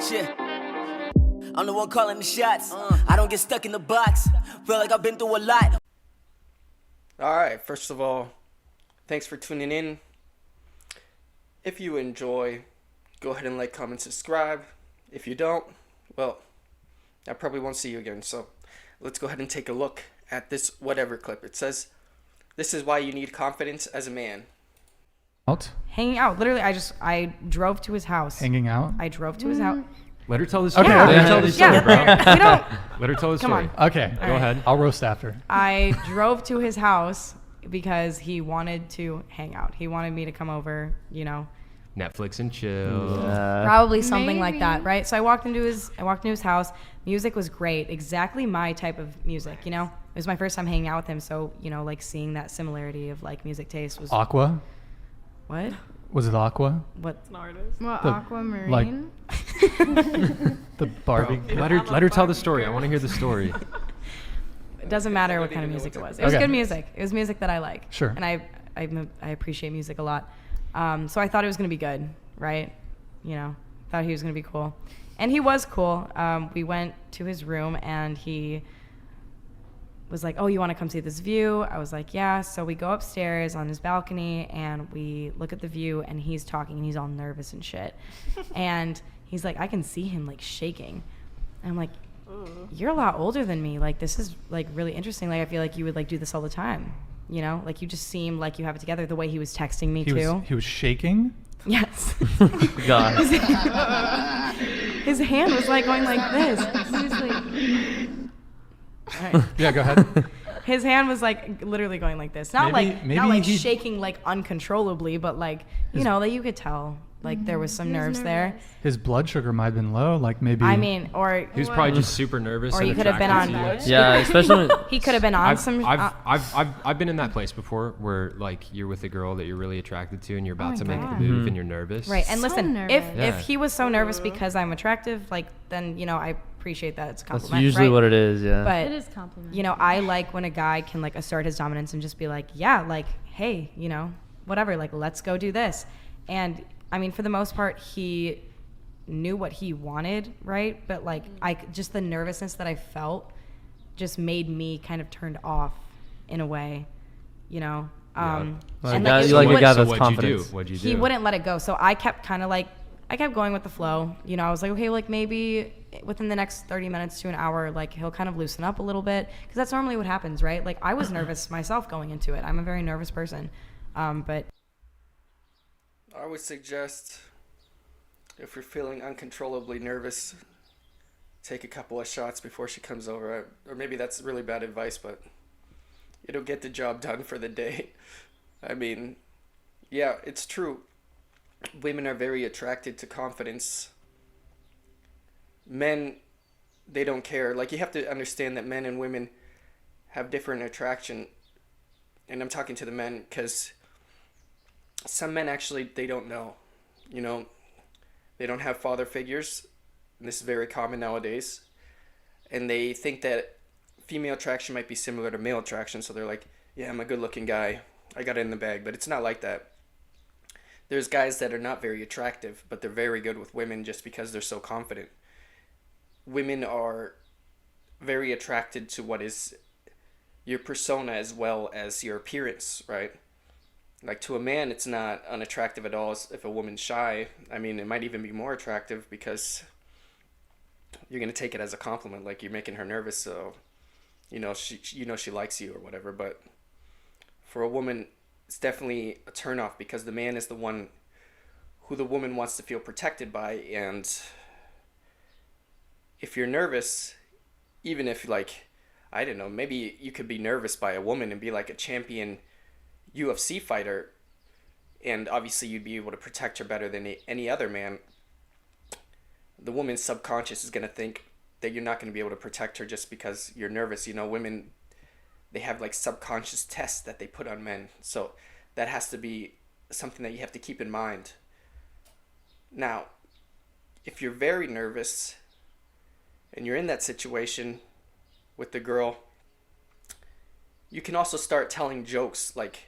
Shit. I'm the one calling the shots. I don't get stuck in the box. Feel like I've been through a lot. Alright, first of all, thanks for tuning in. If you enjoy, go ahead and like, comment, subscribe. If you don't, well, I probably won't see you again. So let's go ahead and take a look at this whatever clip. It says, "This is why you need confidence as a man." Out? Hanging out. Literally, I drove to his house. Hanging out? I drove to his house. Let her tell the story. Okay, Let okay. her tell the story, Yeah. bro. We don't. Let her tell the Come story. on. Okay. Go ahead. I'll roast after. I drove to his house because he wanted to hang out. He wanted me to come over, you know. Netflix and chill. Probably something like that, right? So I walked into his house. Music was great. Exactly my type of music, you know? It was my first time hanging out with him, so, you know, like seeing that similarity of like music taste was Aqua? What? Was it Aqua? What? What, The- Aquamarine? like- The Barbie? Let her tell the story. I want to hear the story. It doesn't matter what kind of music it was. It was Okay. good music. It was music that I like. Sure. And I appreciate music a lot. So I thought it was going to be good, right? You know, thought he was going to be cool. And he was cool. We went to his room and he was like, "Oh, you want to come see this view?" I was like, "Yeah." So we go upstairs on his balcony and we look at the view and he's talking and he's all nervous and shit. And he's like, I can see him like shaking. And I'm like, "You're a lot older than me. Like, this is like really interesting. Like, I feel like you would like do this all the time. You know, like you just seem like you have it together." The way he was texting me too. He was shaking? Yes. God. His hand was like going like this. Seriously. All right. Yeah, go ahead. His hand was like literally going like this. Not Maybe not like he- shaking like uncontrollably, but like, you know, like you could tell like there was some nerves there. His blood sugar might have been low. Like maybe. I mean, or He was probably just super nervous. Or and you could have been attracted on- to you. Yeah, especially when, he could have been on some. I've been in that place before where like you're with a girl that you're really attracted to and you're about my to make the God. move and you're nervous. Right, and So listen, nervous. if Yeah. he was so nervous because I'm attractive, like then you know I appreciate that it's a that's compliment. usually right? what it is. Yeah. But It is compliment. you know, I like when a guy can like assert his dominance and just be like, yeah, like, hey, you know, whatever, like, let's go do this. And I mean, for the most part, he knew what he wanted, right? But like, just the nervousness that I felt just made me kind of turned off in a way, you know? Yeah. Like and that- it you like a would- guy So that's what'd you do? confident. What'd you do? he wouldn't let it go. So I kept kind of like, I kept going with the flow. You know, I was like, okay, like maybe within the next 30 minutes to an hour, like he'll kind of loosen up a little bit. Because that's normally what happens, right? Like I was nervous myself going into it. I'm a very nervous person. But I would suggest, if you're feeling uncontrollably nervous, take a couple of shots before she comes over. Or maybe that's really bad advice, but it'll get the job done for the day. I mean, yeah, it's true. Women are very attracted to confidence. Men, they don't care. Like, you have to understand that men and women have different attraction. And I'm talking to the men because some men actually, they don't know. You know, they don't have father figures. And this is very common nowadays. And they think that female attraction might be similar to male attraction. So they're like, yeah, I'm a good looking guy. I got it in the bag. But it's not like that. There's guys that are not very attractive, but they're very good with women just because they're so confident. Women are very attracted to what is your persona as well as your appearance, right? Like, to a man, it's not unattractive at all if a woman's shy. I mean, it might even be more attractive because you're going to take it as a compliment, like you're making her nervous, so she likes you or whatever. But for a woman, it's definitely a turnoff because the man is the one who the woman wants to feel protected by. And if you're nervous, even if, like, I don't know, maybe you could be nervous by a woman and be like a champion UFC fighter, and obviously you'd be able to protect her better than any other man. The woman's subconscious is going to think that you're not going to be able to protect her just because you're nervous. You know, women, they have like subconscious tests that they put on men. So that has to be something that you have to keep in mind. Now, if you're very nervous and you're in that situation with the girl, you can also start telling jokes. Like,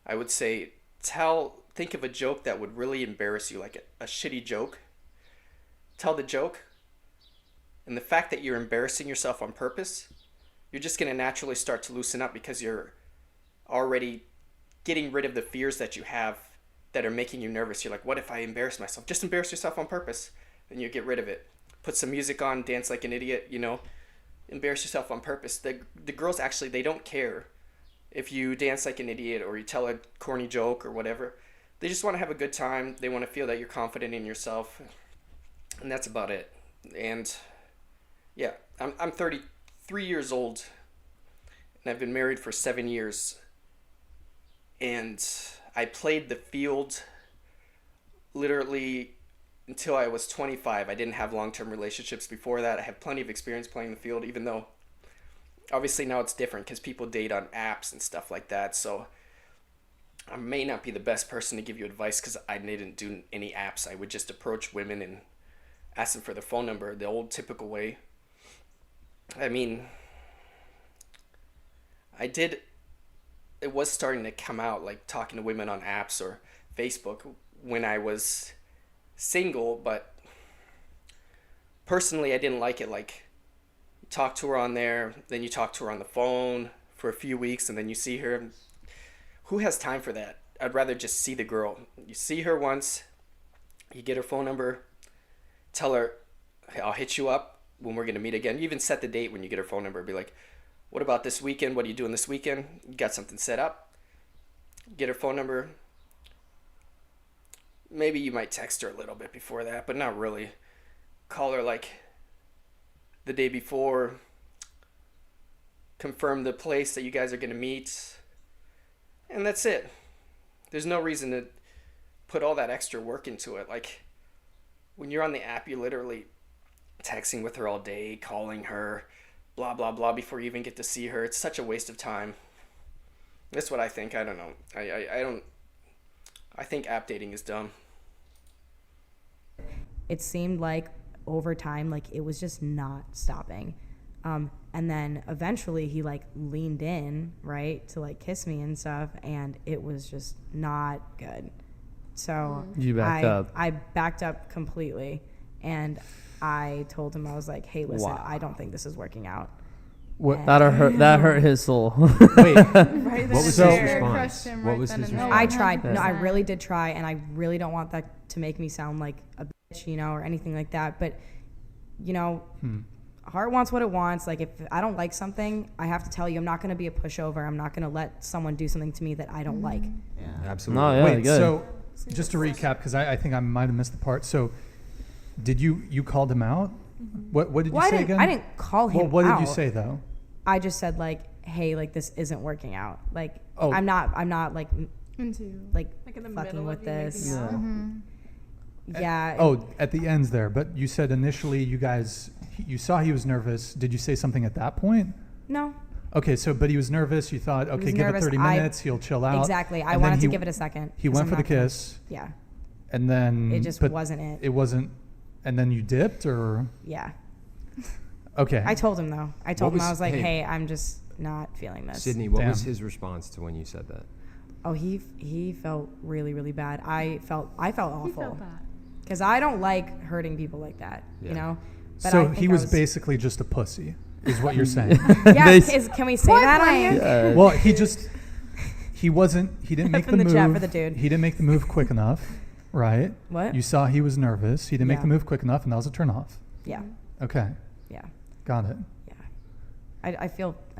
I would say, think of a joke that would really embarrass you, like a shitty joke. tell the joke, and the fact that you're embarrassing yourself on purpose, you're just going to naturally start to loosen up because you're already getting rid of the fears that you have that are making you nervous. You're like, what if I embarrass myself? Just embarrass yourself on purpose, and you get rid of it. Put some music on, dance like an idiot, you know. Embarrass yourself on purpose. The girls actually, they don't care if you dance like an idiot or you tell a corny joke or whatever. They just want to have a good time. They want to feel that you're confident in yourself, and that's about it. And yeah, I'm 33 years old, and I've been married for 7 years, and I played the field literally until I was 25. I didn't have long-term relationships before that. I have plenty of experience playing the field, even though obviously now it's different because people date on apps and stuff like that. So I may not be the best person to give you advice because I didn't do any apps. I would just approach women and ask them for their phone number the old typical way. I mean, it was starting to come out, like talking to women on apps or Facebook when I was single, but personally I didn't like it. Like, you talk to her on there, then you talk to her on the phone for a few weeks, and then you see her. Who has time for that? I'd rather just see the girl. You see her once, you get her phone number, tell her, hey, I'll hit you up when we're going to meet again. You even set the date when you get her phone number. Be like, what about this weekend? What are you doing this weekend? You got something set up? Get her phone number. Maybe you might text her a little bit before that, but not really. Call her like the day before. Confirm the place that you guys are going to meet. And that's it. There's no reason to put all that extra work into it. Like, when you're on the app, you're literally texting with her all day, calling her, blah, blah, blah, before you even get to see her. It's such a waste of time. That's what I think. I don't know. I think app dating is dumb. It seemed like over time, like it was just not stopping. And then eventually he like leaned in, right, to like kiss me and stuff, and it was just not good. So You backed up. I backed up completely, and I told him, I was like, hey, listen, Wow. I don't think this is working out. What? That hurt his soul. Wait. What was So- his response? What was his response? I tried. No, I really did try, and I really don't want that to make me sound like a bitch, you know, or anything like that. But, you know, heart wants what it wants. Like, if I don't like something, I have to tell you, I'm not going to be a pushover. I'm not going to let someone do something to me that I don't like. Absolutely. No, yeah, Wait, good. so just to recap, because I think I might have missed the part. So did you called him out? What did you Well, say again? I didn't call him Well, what out. did you say though? I just said, like, hey, like, this isn't working out. Like, Oh. I'm not like Into like like in the fucking middle with of you making this. out. Yeah. Oh, at the ends there. But you said initially you saw he was nervous. Did you say something at that point? No. Okay, so but he was nervous. You thought, okay, was give nervous. it 30 I- minutes. He'll chill out. Exactly. I And then wanted to he- give it a second. He 'cause went I'm for the not gonna- kiss, Yeah. and then It just but wasn't it. It wasn't, and then you dipped, or Yeah. okay. I told him though. I told him, I was- was like, hey. hey, I'm just not feeling this. Sydney, what was Damn. his response to when you said that? Oh, he felt really, really bad. I felt He awful felt bad. because I don't like hurting people like that. Yeah. You know. But I So think he I was basically just a pussy, is what you're saying. Yeah. They- Can we say that on here? Well, he didn't make Up in the the move. chat for the dude. He didn't make the move quick enough, right? What? You saw he was nervous. He didn't make Yeah. the move quick enough, and that was a turnoff. Yeah. Okay, Yeah. got it. Yeah. I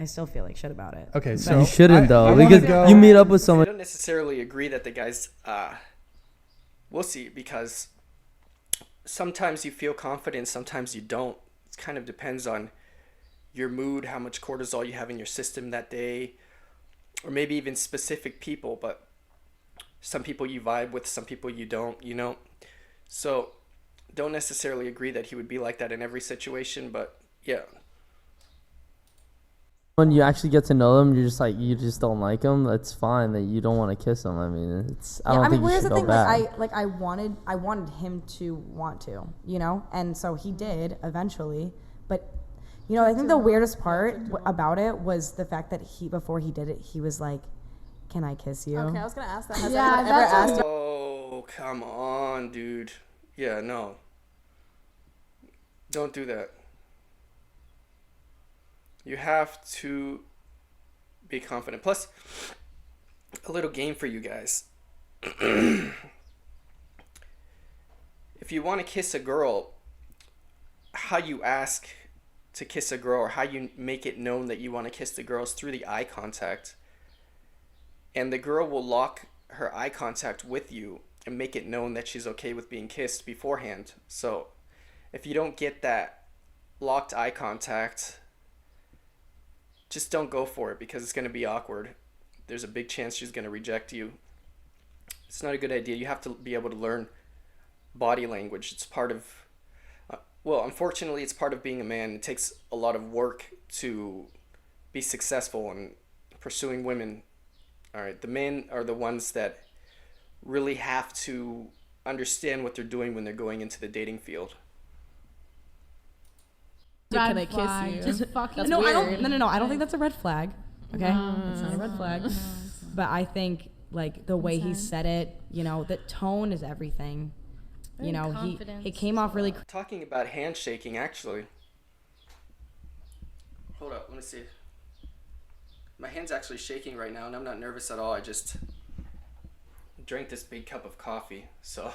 still feel like shit about it. Okay, so You shouldn't though, I wanna because go- you meet up with I someone. don't necessarily agree that the guys, we'll see, because sometimes you feel confident, sometimes you don't. It kind of depends on your mood, how much cortisol you have in your system that day, or maybe even specific people, but some people you vibe with, some people you don't, you know? So don't necessarily agree that he would be like that in every situation, but yeah. When you actually get to know them, you're just like, you just don't like them. That's fine that you don't want to kiss them. I mean, I don't think you here's should the go thing. back. Like, I wanted him to want to, you know, and so he did eventually. But, you know, I think the weirdest part about it was the fact that before he did it, he was like, "Can I kiss you?" Okay, I was gonna ask that. Has Yeah, anyone ever that's asked you? Oh, come on, dude. Yeah, no. Don't do that. You have to be confident. Plus, a little game for you guys. If you want to kiss a girl, how you ask to kiss a girl or how you make it known that you want to kiss the girl is through the eye contact. And the girl will lock her eye contact with you and make it known that she's okay with being kissed beforehand. So if you don't get that locked eye contact, just don't go for it because it's going to be awkward. There's a big chance she's going to reject you. It's not a good idea. You have to be able to learn body language. It's part of, unfortunately, it's part of being a man. It takes a lot of work to be successful in pursuing women. All right, the men are the ones that really have to understand what they're doing when they're going into the dating field. Can I flag. kiss you? Just fucking No, weird. I don't. No. I don't think that's a red flag. Okay, No, it's not a red flag. no, it's not. But I think like the way he Consent. said it, you know, the tone is everything. You know, he came off really. Talking about handshaking, actually. Hold up, let me see. My hand's actually shaking right now, and I'm not nervous at all. I just drank this big cup of coffee, so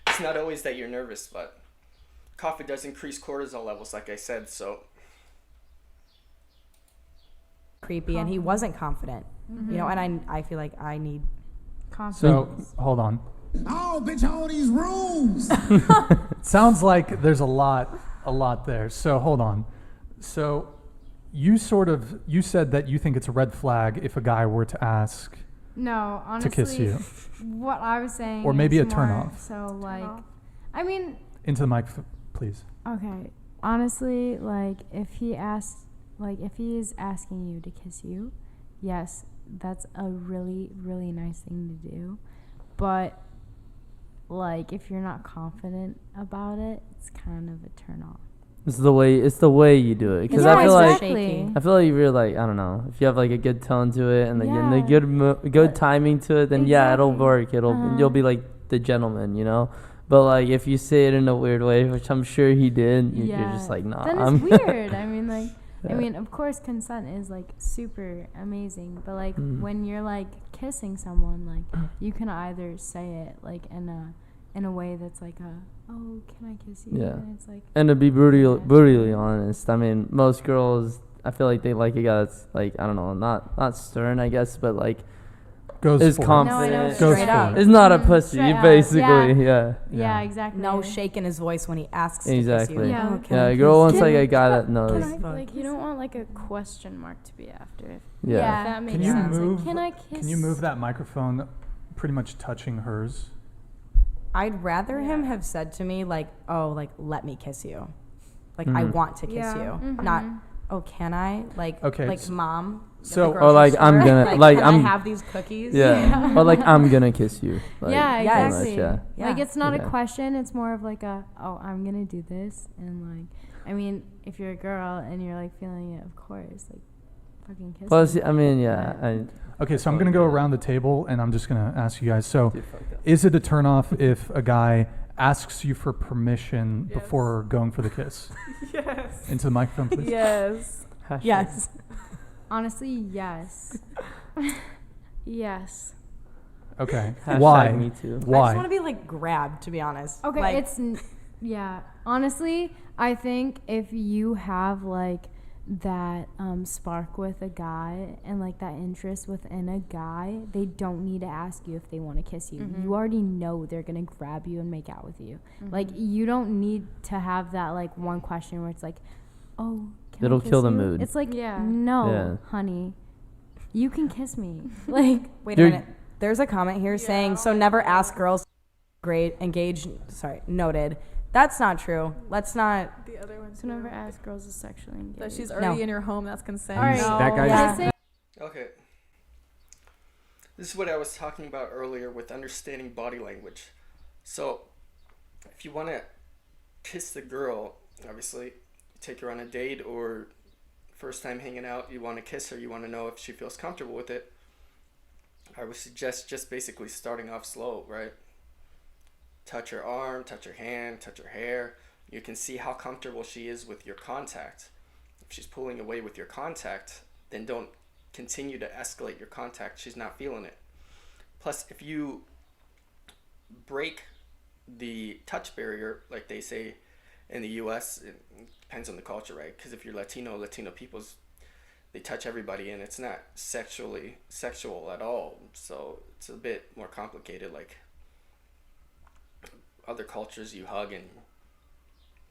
it's not always that you're nervous, but coffee does increase cortisol levels, like I said, so. creepy, and he wasn't confident. You know, and I feel like I need. So hold on. Oh, bitch, all these rules. Sounds like there's a lot there. So hold on. So you said that you think it's a red flag if a guy were to ask No, honestly, to kiss you what I was saying, Or maybe is a turn more off. So like, I mean, into the mic, please. okay, honestly, like if he is asking you to kiss you, yes, that's a really, really nice thing to do. But like if you're not confident about it, it's kind of a turn off. It's the way you do it. Because Yeah, I feel exactly. like you're like, I don't know, if you have like a good tone to it and Yeah. the good timing to it, then yeah, it'll Exactly. work. You'll be Uh-huh. like the gentleman, you know. But like if you say it in a weird way, which I'm sure he did, you're just like, nah. Then it's weird. I mean, like, Yeah. I mean, of course, consent is like super amazing, but like when you're like kissing someone, like you can either say it like in a way that's like oh, can I kiss you? Yeah. And it's like, And to be Yeah. brutally honest, I mean, most girls, I feel like they like a guy that's like, I don't know, not stern, I guess, but like Goes is for it. confident. No, I know, Goes straight for up. it. Is not a Mhm. pussy, Straight up, basically. yeah. Yeah. exactly. No shake in his voice when he asks to Exactly. kiss you. Yeah. Oh, can Yeah, I a girl kiss wants you? like a guy that Can knows. I, Fuck. like, you don't want like a question mark to be after. Yeah. If that makes Can you sense. move? Like, can I kiss? Can you move that microphone, pretty much touching hers? I'd rather him Yeah. have said to me like, "Oh, like let me kiss you," like I Mhm. want to kiss Yeah. you, Mhm. not "Oh, can I?" Like, Okay, like so- mom. at the so- Or grocery like, I'm store, gonna- like, can I'm- I have these cookies? Yeah. Or like, I'm gonna kiss you. Like, Yeah, Yes. pretty much, exactly. yeah. Like Yeah. it's not Yeah. a question. It's more of like I'm gonna do this, and like, I mean, if you're a girl and you're like feeling it, of course, like, fucking kiss. Plus, me. I mean, yeah. Okay, so I'm gonna go around the table and I'm just gonna ask you guys. So, Dude, fuck that. is it a turnoff if a guy asks you for permission before going for the kiss? Yes. Into the microphone, please. Yes. Hashtag. Yes. Honestly, yes. Yes. Okay. Hashtag Why? me too. I just Why? want to be like grabbed, to be honest. Okay, Like, yeah. Honestly, I think if you have like that spark with a guy and like that interest within a guy, they don't need to ask you if they want to kiss you. Mhm. You already know they're gonna grab you and make out with you. Like you don't need to have that like one question where it's like, oh, can It'll I kiss kill the you? mood. It's like, yeah, Yeah. no, honey, you can kiss me. Like, Wait a You're- minute. There's a comment here saying, "So never ask girls engage." Sorry, noted. That's not true. Let's not. The other one. so never ask girls to sexually engage. That she's already No. in your home. That's consent. All right. That guy's Yeah. I say Okay. This is what I was talking about earlier with understanding body language. So, if you want to kiss the girl, obviously, you take her on a date or first time hanging out, you want to kiss her, you want to know if she feels comfortable with it. I would suggest just basically starting off slow, right? Touch her arm, touch her hand, touch her hair. You can see how comfortable she is with your contact. If she's pulling away with your contact, then don't continue to escalate your contact. She's not feeling it. Plus, if you break the touch barrier, like they say in the US, it depends on the culture, right? Because if you're Latino peoples, they touch everybody, and it's not sexual at all. So it's a bit more complicated. Like other cultures, you hug and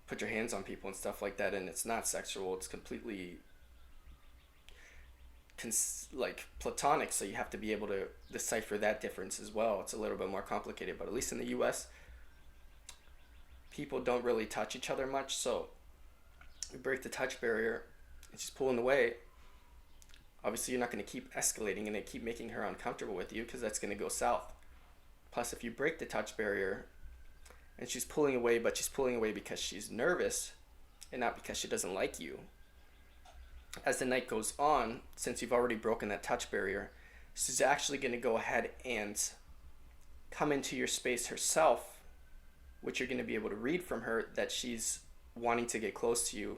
put your hands on people and stuff like that, and it's not sexual. It's completely like platonic, so you have to be able to decipher that difference as well. It's a little bit more complicated, but at least in the US, people don't really touch each other much. So you break the touch barrier and she's pulling away. Obviously, you're not going to keep escalating and keep making her uncomfortable with you, because that's going to go south. Plus, if you break the touch barrier and she's pulling away, but she's pulling away because she's nervous and not because she doesn't like you, as the night goes on, since you've already broken that touch barrier, she's actually going to go ahead and come into your space herself, which you're going to be able to read from her that she's wanting to get close to you,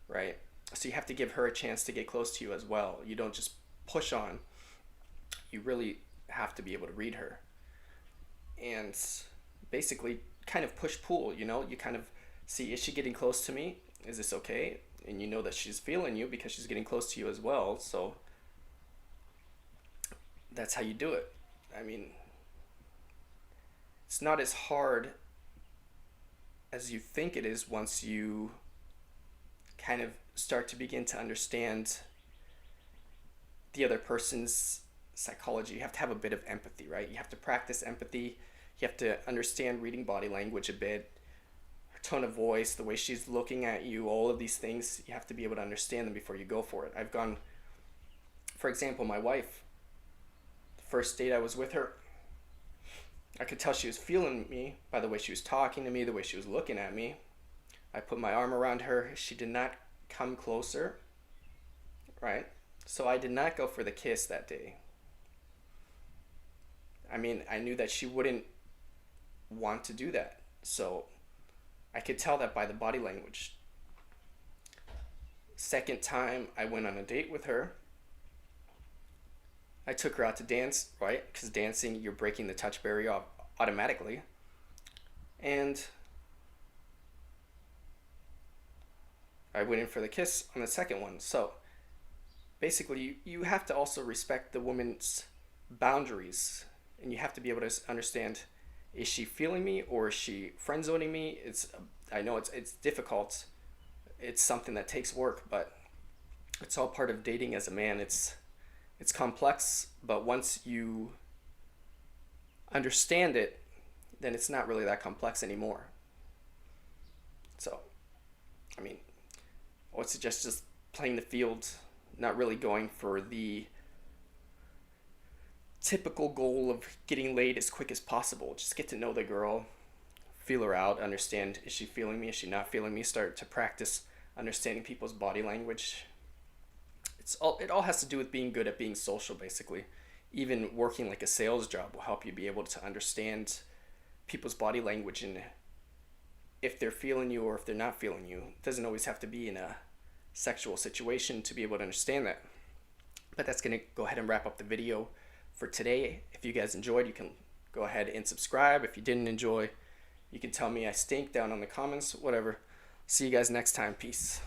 right? So you have to give her a chance to get close to you as well. You don't just push on. You really have to be able to read her. And basically kind of push-pull, you know? You kind of see, is she getting close to me? Is this okay? And you know that she's feeling you because she's getting close to you as well. So that's how you do it. I mean, it's not as hard as you think it is once you kind of start to begin to understand the other person's psychology. You have to have a bit of empathy, right? You have to practice empathy. You have to understand reading body language a bit. Tone of voice, the way she's looking at you, all of these things, you have to be able to understand them before you go for it. I've gone, for example, my wife, the first date I was with her, I could tell she was feeling me by the way she was talking to me, the way she was looking at me. I put my arm around her. She did not come closer, right? So I did not go for the kiss that day. I mean, I knew that she wouldn't want to do that. So I could tell that by the body language. Second time I went on a date with her, I took her out to dance, right? Because dancing, you're breaking the touch barrier off automatically. And I went in for the kiss on the second one. So basically, you have to also respect the woman's boundaries, and you have to be able to understand, is she feeling me or is she friend zoning me? I know it's difficult. It's something that takes work, but it's all part of dating as a man. It's complex, but once you understand it, then it's not really that complex anymore. So, I mean, I would suggest just playing the field, not really going for the typical goal of getting laid as quick as possible. Just get to know the girl, feel her out, understand, is she feeling me, is she not feeling me, start to practice understanding people's body language. It all has to do with being good at being social, basically. Even working like a sales job will help you be able to understand people's body language and if they're feeling you or if they're not feeling you. It doesn't always have to be in a sexual situation to be able to understand that. But that's going to go ahead and wrap up the video for today. If you guys enjoyed, you can go ahead and subscribe. If you didn't enjoy, you can tell me I stink down in the comments, whatever. See you guys next time. Peace.